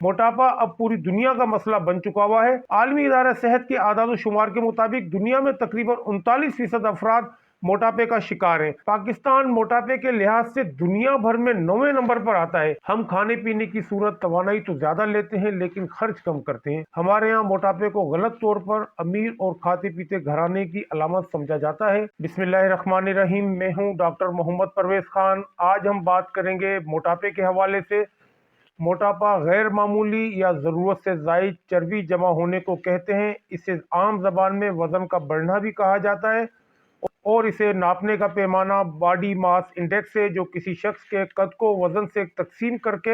मोटापा अब पूरी दुनिया का मसला बन चुका हुआ है। आलमी इदारा सेहत के आदाद शुमार के मुताबिक दुनिया में तकरीबन 39% अफराद मोटापे का शिकार है। पाकिस्तान मोटापे के लिहाज से दुनिया भर में 9वें नंबर पर आता है। हम खाने पीने की सूरत तवानाई तो ज्यादा लेते हैं लेकिन खर्च कम करते हैं। हमारे यहाँ मोटापे को गलत तौर पर अमीर और खाते पीते घराने की अलामत समझा जाता है। बिस्मिल्लाहिर्रहमानिर्रहीम। मैं हूँ डॉक्टर मोहम्मद परवेज खान। आज हम बात करेंगे मोटापे के हवाले से। मोटापा गैर मामूली या ज़रूरत से ज़ायद चर्बी जमा होने को कहते हैं। इसे आम ज़बान में वज़न का बढ़ना भी कहा जाता है और इसे नापने का पैमाना बॉडी मास इंडेक्स है, जो किसी शख्स के कद को वज़न से तकसीम करके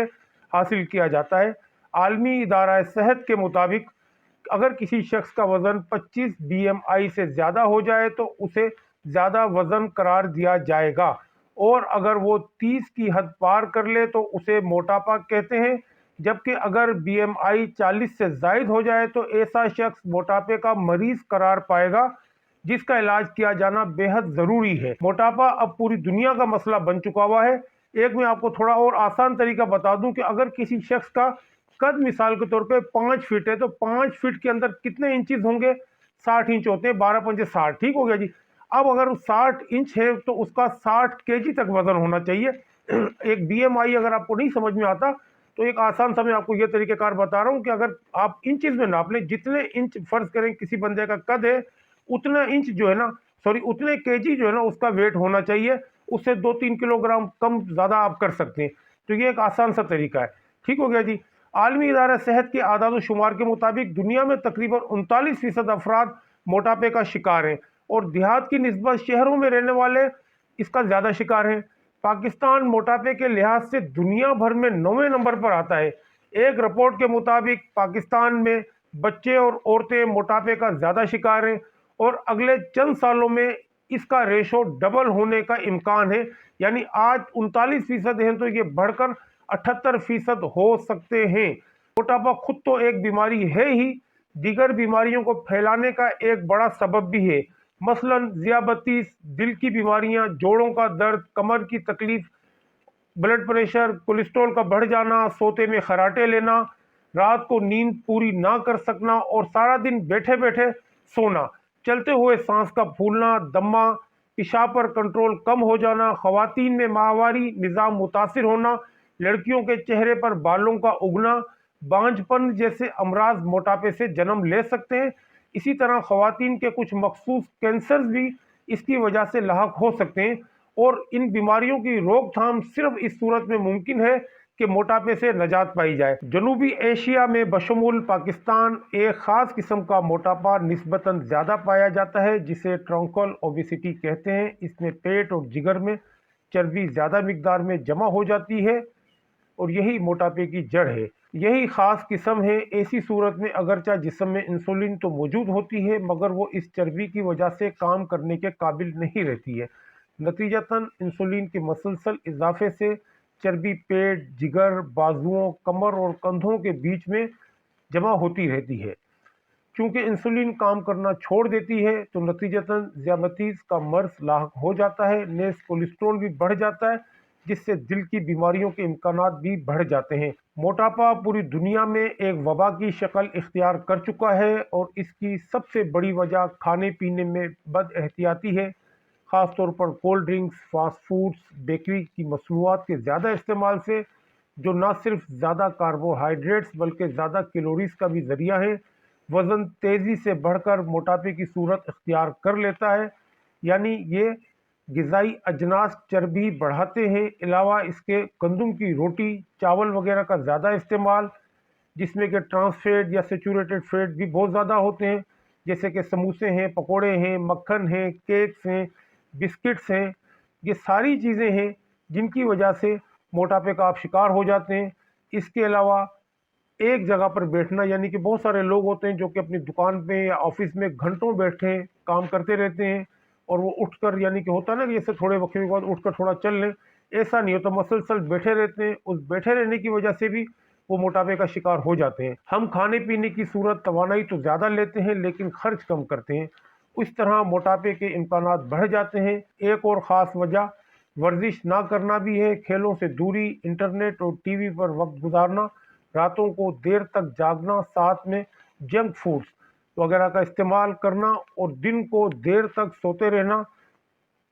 हासिल किया जाता है। आलमी इदारा सेहत के मुताबिक अगर किसी शख्स का वज़न 25 BMI से ज़्यादा हो जाए तो उसे ज़्यादा वज़न करार दिया जाएगा, और अगर वो 30 की हद पार कर ले तो उसे मोटापा कहते हैं। जबकि अगर BMI 40 से ज़ायद हो जाए तो ऐसा शख्स मोटापे का मरीज करार पाएगा, जिसका इलाज किया जाना बेहद ज़रूरी है। मोटापा अब पूरी दुनिया का मसला बन चुका हुआ है। एक मैं आपको थोड़ा और आसान तरीका बता दूं कि अगर किसी शख्स का कद मिसाल के तौर पे 5 फीट है तो 5 फीट के अंदर कितने इंचेस होंगे? 60 इंच होते हैं। 12 पंजे 60, ठीक हो गया जी। अब अगर 60 इंच है तो उसका 60 केजी तक वजन होना चाहिए। एक BMI अगर आपको नहीं समझ में आता तो एक आसान सा मैं आपको ये तरीक़ेकार बता रहा हूँ कि अगर आप इंचेस में नाप लें, जितने इंच फर्ज करें किसी बंदे का कद है, उतना इंच जो है ना, सॉरी उतने केजी जो है ना उसका वेट होना चाहिए। उससे 2-3 किलोग्राम कम ज़्यादा आप कर सकते हैं। तो ये एक आसान सा तरीका है, ठीक हो गया जी। आलमी इदारा सेहत के आदाद शुमार के मुताबिक दुनिया में तकरीबन 39% अफराद मोटापे का शिकार हैं और देहात की निस्बत शहरों में रहने वाले इसका ज़्यादा शिकार हैं। पाकिस्तान मोटापे के लिहाज से दुनिया भर में 9वें नंबर पर आता है। एक रिपोर्ट के मुताबिक पाकिस्तान में बच्चे और औरतें मोटापे का ज़्यादा शिकार हैं और अगले चंद सालों में इसका रेशो डबल होने का इम्कान है। यानी आज 39% हैं तो ये बढ़कर 78% हो सकते हैं। मोटापा खुद तो एक बीमारी है ही, दीगर बीमारियों को फैलाने का एक बड़ा सबब भी है। मसलन ज़ियाबतीस, दिल की बीमारियां, जोड़ों का दर्द, कमर की तकलीफ, ब्लड प्रेशर, कोलेस्ट्रॉल का बढ़ जाना, सोते में खराटे लेना, रात को नींद पूरी ना कर सकना और सारा दिन बैठे बैठे सोना, चलते हुए सांस का फूलना, दमा, पेशाब पर कंट्रोल कम हो जाना, खवातीन में माहवारी निज़ाम मुतासिर होना, लड़कियों के चेहरे पर बालों का उगना, बांझपन जैसे अमराज मोटापे से जन्म ले सकते हैं। इसी तरह खवातीन के कुछ मखसूस कैंसर्स भी इसकी वजह से लाहक हो सकते हैं और इन बीमारियों की रोकथाम सिर्फ इस सूरत में मुमकिन है कि मोटापे से नजात पाई जाए। जनूबी एशिया में बशमूल पाकिस्तान एक ख़ास किस्म का मोटापा निस्बतन ज़्यादा पाया जाता है जिसे ट्रंकल ओबेसिटी कहते हैं। इसमें पेट और जिगर में चर्बी ज़्यादा मिकदार में जमा हो जाती है और यही मोटापे की जड़ है। यही ख़ास किस्म है। ऐसी सूरत में अगरचा जिस्म में इंसुलिन तो मौजूद होती है मगर वो इस चर्बी की वजह से काम करने के काबिल नहीं रहती है। नतीजतन इंसुलिन के मसलसल इजाफे से चर्बी पेट, जिगर, बाजुओं, कमर और कंधों के बीच में जमा होती रहती है। चूँकि इंसुलिन काम करना छोड़ देती है तो नतीजतन ज़ियाबतीस का मर्ज लाहक हो जाता है। नेस कोलेस्ट्रॉल भी बढ़ जाता है जिससे दिल की बीमारियों के इम्कानात भी बढ़ जाते हैं। मोटापा पूरी दुनिया में एक वबा की शक्ल इख्तियार कर चुका है और इसकी सबसे बड़ी वजह खाने पीने में बद एहतियाती है। ख़ास तौर पर cold drinks, fast foods, bakery की मसनूआत के ज़्यादा इस्तेमाल से, जो न सिर्फ ज़्यादा कार्बोहाइड्रेट्स बल्कि ज़्यादा कैलोरीज का भी ज़रिया है, वज़न तेज़ी से बढ़कर मोटापे की सूरत इख्तियार कर लेता है। यानी ये ग़िज़ाई अजनास चर्बी बढ़ाते हैं। अलावा इसके गंदम की रोटी, चावल वगैरह का ज़्यादा इस्तेमाल, जिसमें कि ट्रांस फैट या सेचूरेटेड फैट भी बहुत ज़्यादा होते हैं, जैसे कि समोसे हैं, पकोड़े हैं, मक्खन हैं, केक्स हैं, बिस्किट्स हैं। ये सारी चीज़ें हैं जिनकी वजह से मोटापे का आप शिकार हो जाते हैं। इसके अलावा एक जगह पर बैठना, यानी कि बहुत सारे लोग होते हैं जो कि अपनी दुकान पे या ऑफिस में घंटों बैठे काम करते रहते हैं और वो उठकर, यानी कि होता है ना कि जैसे थोड़े वक्त के बाद उठकर थोड़ा चल लें, ऐसा नहीं होता, मसलसल बैठे रहते हैं। उस बैठे रहने की वजह से भी वो मोटापे का शिकार हो जाते हैं। हम खाने पीने की सूरत तवानाई तो ज़्यादा लेते हैं लेकिन खर्च कम करते हैं। इस तरह मोटापे के इम्कानात बढ़ जाते हैं। एक और ख़ास वजह वर्जिश ना करना भी है। खेलों से दूरी, इंटरनेट और टीवी पर वक्त गुजारना, रातों को देर तक जागना, साथ में जंक फूड्स वगैरह का इस्तेमाल करना और दिन को देर तक सोते रहना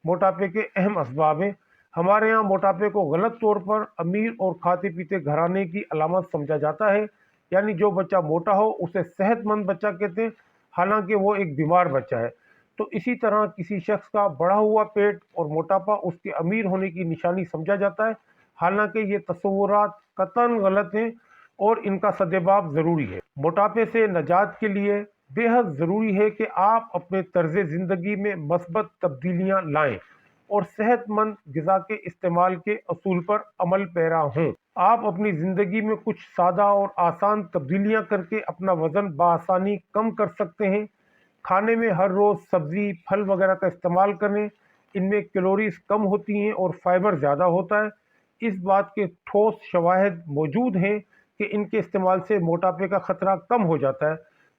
मोटापे के अहम असबाब हैं। हमारे यहाँ मोटापे को गलत तौर पर अमीर और खाते पीते घराने की अलामत समझा जाता है, यानी जो बच्चा मोटा हो उसे सेहतमंद बच्चा कहते हैं, हालांकि वो एक बीमार बच्चा है। तो इसी तरह किसी शख्स का बढ़ा हुआ पेट और मोटापा उसके अमीर होने की निशानी समझा जाता है, हालांकि ये तस्वुरात कतई गलत हैं और इनका सद्देबाब ज़रूरी है। मोटापे से निजात के लिए बेहद ज़रूरी है कि आप अपने तर्ज ज़िंदगी में मस्बत तब्दीलियाँ लाएं और सेहतमंद ग़िज़ा के इस्तेमाल के असूल पर अमल पैरा हों। आप अपनी ज़िंदगी में कुछ सादा और आसान तब्दीलियाँ करके अपना वज़न बआसानी कम कर सकते हैं। खाने में हर रोज़ सब्ज़ी, फल वगैरह का इस्तेमाल करें, इनमें कैलोरीज कम होती हैं और फाइबर ज़्यादा होता है। इस बात के ठोस शवाहिद मौजूद हैं कि इनके इस्तेमाल से मोटापे का ख़तरा कम हो जाता है।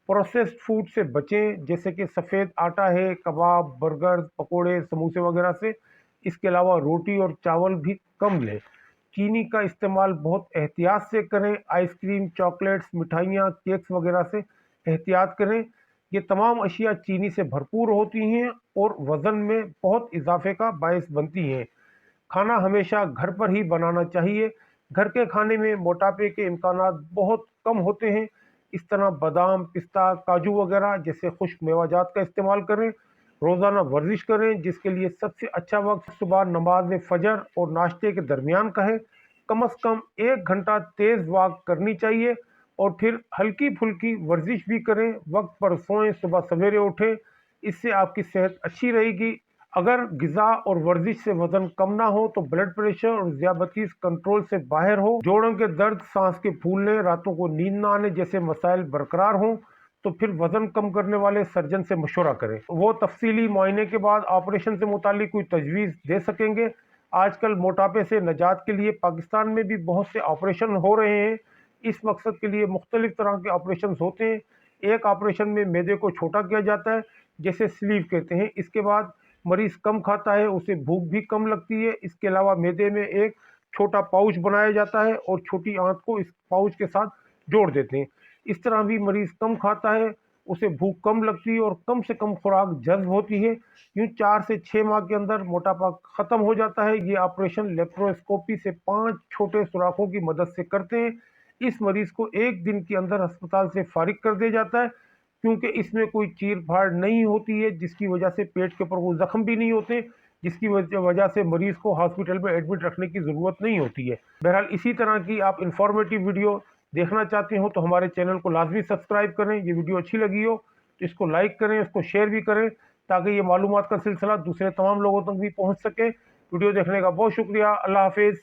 प्रोसेस्ड फूड से बचें, जैसे कि सफ़ेद आटा है, कबाब, बर्गर, पकोड़े, समोसे वगैरह से। इसके अलावा रोटी और चावल भी कम लें। चीनी का इस्तेमाल बहुत एहतियात से करें। आइसक्रीम, चॉकलेट्स, मिठाइयाँ, केक्स वगैरह से एहतियात करें। ये तमाम अशिया चीनी से भरपूर होती हैं और वज़न में बहुत इजाफे का बायस बनती हैं। खाना हमेशा घर पर ही बनाना चाहिए। घर के खाने में मोटापे के इम्कानात बहुत कम होते हैं। इस तरह बादाम, पिस्ता, काजू वगैरह जैसे खुश्क मेवाजात का इस्तेमाल करें। रोज़ाना वर्जिश करें, जिसके लिए सबसे अच्छा वक्त सुबह नमाज फजर और नाश्ते के दरमियान का है। कम से कम 1 घंटा तेज़ वॉक करनी चाहिए और फिर हल्की फुल्की वर्जिश भी करें। वक्त पर सोएं, सुबह सवेरे उठें, इससे आपकी सेहत अच्छी रहेगी। अगर ग़िज़ा और वर्जिश से वज़न कम ना हो तो ब्लड प्रेशर और ज़ियाबतीस कंट्रोल से बाहर हो, जोड़ों के दर्द, सांस के फूलने, रातों को नींद ना आने जैसे मसाइल बरकरार हों, तो फिर वज़न कम करने वाले सर्जन से मशवरा करें। वो तफसीली मुआयने के बाद ऑपरेशन से मुतालिक कोई तजवीज़ दे सकेंगे। आजकल मोटापे से निजात के लिए पाकिस्तान में भी बहुत से ऑपरेशन हो रहे हैं। इस मकसद के लिए मुख्तलिफ तरह के ऑपरेशन होते हैं। एक ऑपरेशन में मैदे को छोटा किया जाता है, जैसे स्लीव कहते हैं। इसके बाद मरीज कम खाता है, उसे भूख भी कम लगती है। इसके अलावा मैदे में एक छोटा पाउच बनाया जाता है और छोटी आंत को इस पाउच के साथ जोड़ देते हैं। इस तरह भी मरीज कम खाता है, उसे भूख कम लगती है और कम से कम खुराक जज्ब होती है। यूँ 4 से 6 माह के अंदर मोटापा ख़त्म हो जाता है। ये ऑपरेशन लेप्रोस्कोपी से 5 छोटे सुराखों की मदद से करते हैं। इस मरीज को 1 दिन के अंदर अस्पताल से फारिग कर दिया जाता है, क्योंकि इसमें कोई चीर फाड़ नहीं होती है, जिसकी वजह से पेट के ऊपर कोई जख्म भी नहीं होते, जिसकी वजह से मरीज को हॉस्पिटल में एडमिट रखने की ज़रूरत नहीं होती है। बहरहाल इसी तरह की आप इंफॉर्मेटिव वीडियो देखना चाहते हो तो हमारे चैनल को लाजमी सब्सक्राइब करें। ये वीडियो अच्छी लगी हो तो इसको लाइक करें, इसको शेयर भी करें, ताकि ये मालूमात का सिलसिला दूसरे तमाम लोगों तक भी पहुँच सके। वीडियो देखने का बहुत शुक्रिया। अल्लाह हाफिज़।